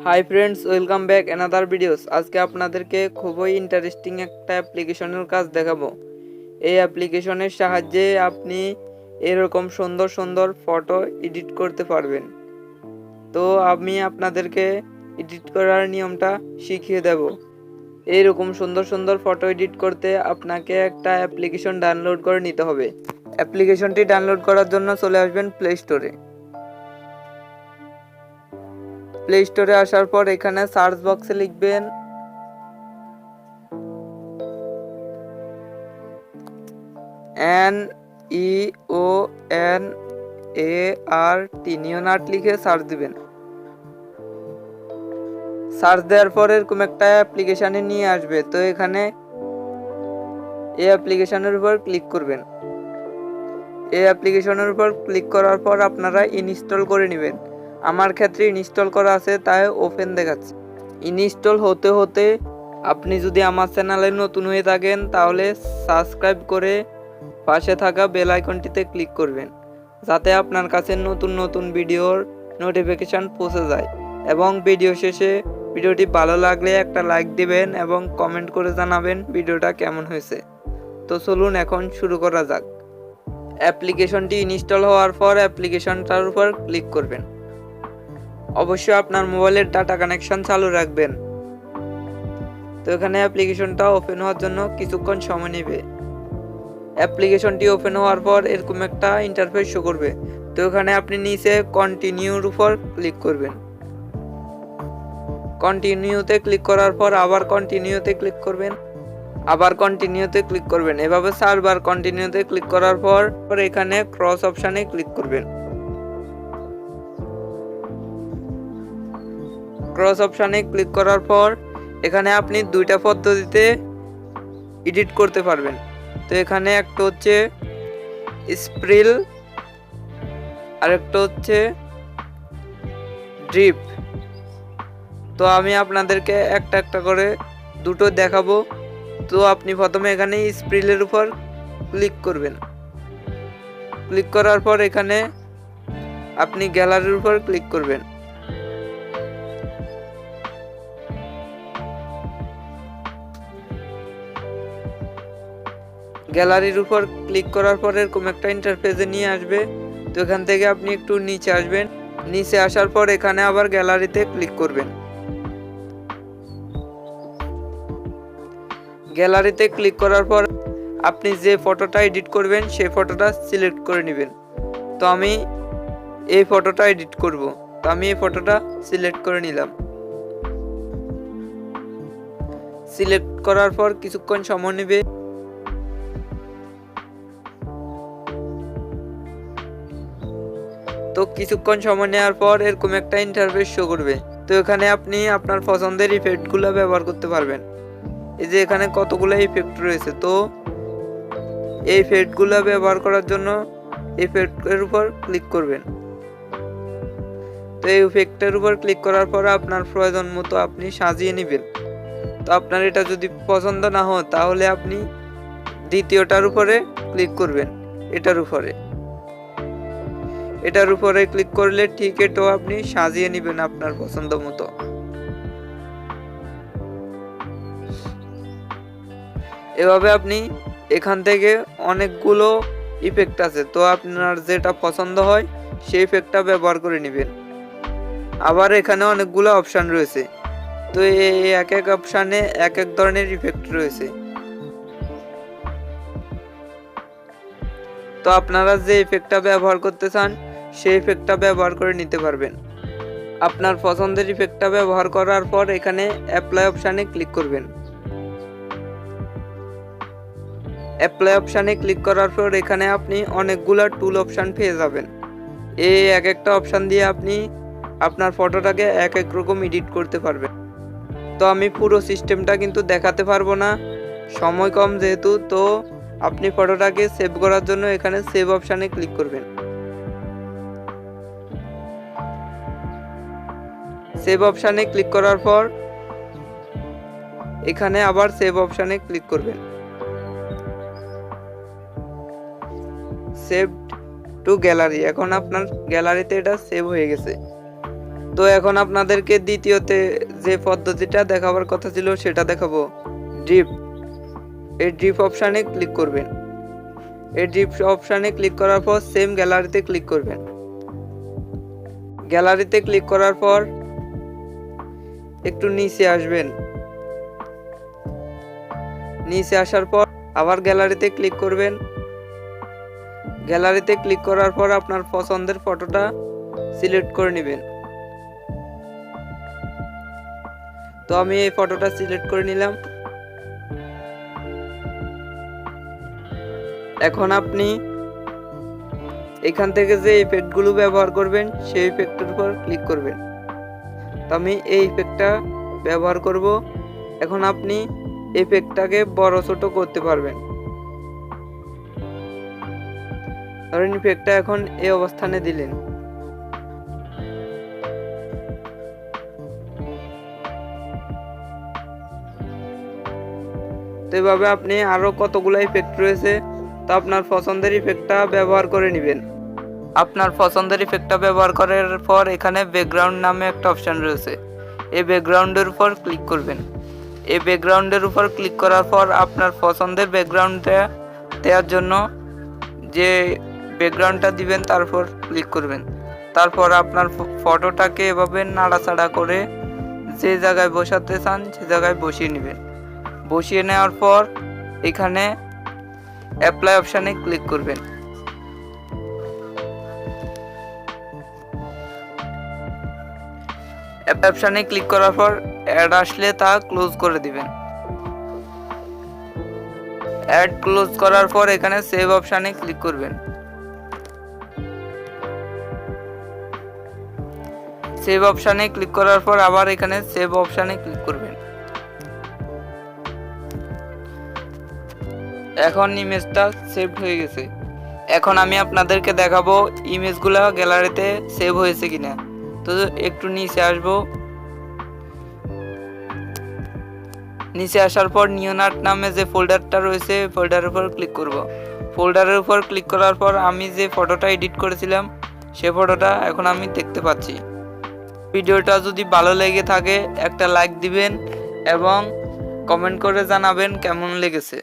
Hi friends, welcome back another videos. আজকে আপনাদেরকে খুবই ইন্টারেস্টিং একটা অ্যাপ্লিকেশনের কাজ দেখাবো। এই অ্যাপ্লিকেশনের সাহায্যে আপনি এরকম সুন্দর সুন্দর ফটো এডিট করতে পারবেন। তো আমি আপনাদেরকে এডিট করার নিয়মটা শিখিয়ে দেব। এইরকম সুন্দর সুন্দর ফটো এডিট করতে আপনাকে একটা অ্যাপ্লিকেশন ডাউনলোড করে নিতে হবে। অ্যাপ্লিকেশনটি ডাউনলোড করার জন্য চলে আসবেন প্লে স্টোরে। প্লে স্টোরে আসার পর এখানে সার্চ বক্সে লিখবেন NeonArt NeonArt লিখে সার্চ দিবেন। সার্চ দেওয়ার পর এরকম একটা অ্যাপ্লিকেশনে নিয়ে আসবে। তো এখানে এই অ্যাপ্লিকেশনের উপর ক্লিক করবেন। এই অ্যাপ্লিকেশনের উপর ক্লিক করার পর আপনারা ইনস্টল করে নেবেন। আমার ক্ষেত্রে ইনস্টল করা আছে, তাই ওপেন দেখাচ্ছে। ইনস্টল হতে হতে আপনি যদি আমার চ্যানেলে নতুন হয়ে থাকেন তাহলে সাবস্ক্রাইব করে পাশে থাকা বেল আইকনটিতে ক্লিক করবেন, যাতে আপনার কাছে নতুন নতুন ভিডিওর নোটিফিকেশন পৌঁছে যায়। এবং ভিডিও শেষে ভিডিওটি ভালো লাগলে একটা লাইক দিবেন এবং কমেন্ট করে জানাবেন ভিডিওটা কেমন হয়েছে। তো চলুন এখন শুরু করা যাক। অ্যাপ্লিকেশনটি ইনস্টল হওয়ার পর অ্যাপ্লিকেশনটার উপর ক্লিক করবেন। অবশ্যই আপনার মোবাইলের ডাটা কানেকশন চালু রাখবেন। তো এখানে অ্যাপ্লিকেশনটা ওপেন হওয়ার জন্য কিছুক্ষণ সময় নেবে। অ্যাপ্লিকেশনটি ওপেন হওয়ার পর এরকম একটা ইন্টারফেস শো করবে। তো এখানে আপনি নিচে কন্টিনিউর উপর ক্লিক করবেন। কন্টিনিউতে ক্লিক করার পর আবার কন্টিনিউতে ক্লিক করবেন, আবার কন্টিনিউতে ক্লিক করবেন। এভাবে 4 বার কন্টিনিউতে ক্লিক করার পর এখানে ক্রস অপশানে ক্লিক করবেন। ক্রস অপশানে ক্লিক করার পর এখানে আপনি দুইটা পদ্ধতিতে এডিট করতে পারবেন। তো এখানে একটা হচ্ছে স্প্রিল আর একটা হচ্ছে ড্রিপ। তো আমি আপনাদেরকে একটা একটা করে দুটো দেখাবো। তো আপনি প্রথমে এখানে স্প্রিলের উপর ক্লিক করবেন। ক্লিক করার পর এখানে আপনি গ্যালারির উপর ক্লিক করবেন। গ্যালারির উপর ক্লিক করার পর এরকম একটা ইন্টারফেসে নিয়ে আসবে। তো এখান থেকে আপনি একটু নিচে আসবেন। নিচে আসার পর এখানে আবার গ্যালারিতে ক্লিক করবেন। গ্যালারিতে ক্লিক করার পর আপনি যে ফটোটা এডিট করবেন সেই ফটোটা সিলেক্ট করে নেবেন। তো আমি এই ফটোটা এডিট করব, তো আমি এই ফটোটা সিলেক্ট করে নিলাম। সিলেক্ট করার পর কিছুক্ষণ সময় নেবে। তো কিছুক্ষণ সময় নেওয়ার পর এরকম একটা ইন্টারফেস শো করবে। তো এখানে আপনি আপনার পছন্দের ইফেক্টগুলো ব্যবহার করতে পারবেন। এই যে এখানে কতগুলো ইফেক্ট রয়েছে। তো এই ইফেক্টগুলো ব্যবহার করার জন্য ইফেক্টের উপর ক্লিক করবেন। তো এই ইফেক্টের উপর ক্লিক করার পর আপনার প্রয়োজন মতো আপনি সাজিয়ে নেবেন। তো আপনার এটা যদি পছন্দ না হয় তাহলে আপনি দ্বিতীয়টার উপরে ক্লিক করবেন। এটার উপরে ক্লিক করলে ঠিক এটাও আপনি সাজিয়ে নেবেন আপনার পছন্দ মতো। এভাবে আপনি এখান থেকে অনেকগুলো ইফেক্ট আছে, তো আপনার যেটা পছন্দ হয় সেই ইফেক্টটা ব্যবহার করে নেবেন। আবার এখানে অনেকগুলো অপশান রয়েছে। তো এই এক এক অপশানে এক এক ধরনের ইফেক্ট রয়েছে। তো আপনারা যে ইফেক্টটা ব্যবহার করতে চান সেই ইফেক্টটা ব্যবহার করে নিতে পারবেন। আপনার পছন্দের ইফেক্টটা ব্যবহার করার পর এখানে অ্যাপ্লাই অপশানে ক্লিক করবেন। অ্যাপ্লাই অপশানে ক্লিক করার পর এখানে আপনি অনেকগুলো টুল অপশান পেয়ে যাবেন। এই এক একটা অপশান দিয়ে আপনি আপনার ফটোটাকে এক এক রকম এডিট করতে পারবেন। তো আমি পুরো সিস্টেমটা কিন্তু দেখাতে পারবো না, সময় কম যেহেতু। তো আপনি ফটোটাকে সেভ করার জন্য এখানে সেভ অপশানে ক্লিক করবেন। সেভ অপশানে ক্লিক করার পর এখানে আবার সেভ অপশানে ক্লিক করবেন। সেভ টু গ্যালারি, এখন আপনার গ্যালারিতে এটা সেভ হয়ে গেছে। তো এখন আপনাদেরকে দ্বিতীয়তে যে পদ্ধতিটা দেখাবার কথা ছিল সেটা দেখাবো। ড্রিপ, এই ড্রিপ অপশানে ক্লিক করবেন। এই ড্রিপ অপশানে ক্লিক করার পর সেম গ্যালারিতে ক্লিক করবেন। গ্যালারিতে ক্লিক করার পর একটু নিচে আসবেন। নিচে আসার পর আবার গ্যালারিতে ক্লিক করবেন। গ্যালারিতে ক্লিক করার পর আপনার পছন্দের ফটোটা সিলেক্ট করে নেবেন। তো আমি এই ফটোটা সিলেক্ট করে নিলাম। এখন আপনি এখান থেকে যে ইফেক্টগুলো ব্যবহার করবেন সেই ইফেক্টের উপর ক্লিক করবেন। তো আমি এই ইফেক্টটা ব্যবহার করব। এখন আপনি ইফেক্টটাকে বড় ছোট করতে পারবেন। ধরেন ইফেক্টটা এখন এই অবস্থানে দিলেন। তো এভাবে আপনি আরো কতগুলো ইফেক্ট রয়েছে, তো আপনার পছন্দের ইফেক্টটা ব্যবহার করে নেবেন। আপনার পছন্দের ইফেক্টটা ব্যবহার করার পর এখানে ব্যাকগ্রাউন্ড নামে একটা অপশন রয়েছে, এই ব্যাকগ্রাউন্ডের উপর ক্লিক করবেন। এই ব্যাকগ্রাউন্ডের উপর ক্লিক করার পর আপনার পছন্দের ব্যাকগ্রাউন্ডটা দেওয়ার জন্য যে ব্যাকগ্রাউন্ডটা দিবেন তারপর ক্লিক করবেন। তারপর আপনার ফটোটাকে এভাবে নাড়াচাড়া করে যে জায়গায় বসাতে চান সে জায়গায় বসিয়ে নেবেন। বসিয়ে নেওয়ার পর এখানে অ্যাপ্লাই অপশানে ক্লিক করবেন। অপশানে ক্লিক করার পর অ্যাড আসলে তা ক্লোজ করে দিবেন। অ্যাড ক্লোজ করার পর এখানে সেভ অপশানে ক্লিক করবেন। সেভ অপশানে ক্লিক করার পর আবার এখানে সেভ অপশানে ক্লিক করবেন। এখন ইমেজটা সেভ হয়ে গেছে। এখন আমি আপনাদেরকে দেখাবো ইমেজগুলো গ্যালারিতে সেভ হয়েছে কিনা। তো একটু নিচে আসবো। নিচে আসার পর নিওনার্ট নামে যে ফোল্ডারটা রয়েছে ফোল্ডারের উপর ক্লিক করব। ফোল্ডারের উপর ক্লিক করার পর আমি যে ফটোটা এডিট করেছিলাম সে ফটোটা এখন আমি দেখতে পাচ্ছি। ভিডিওটা যদি ভালো লেগে থাকে একটা লাইক দিবেন এবং কমেন্ট করে জানাবেন কেমন লেগেছে।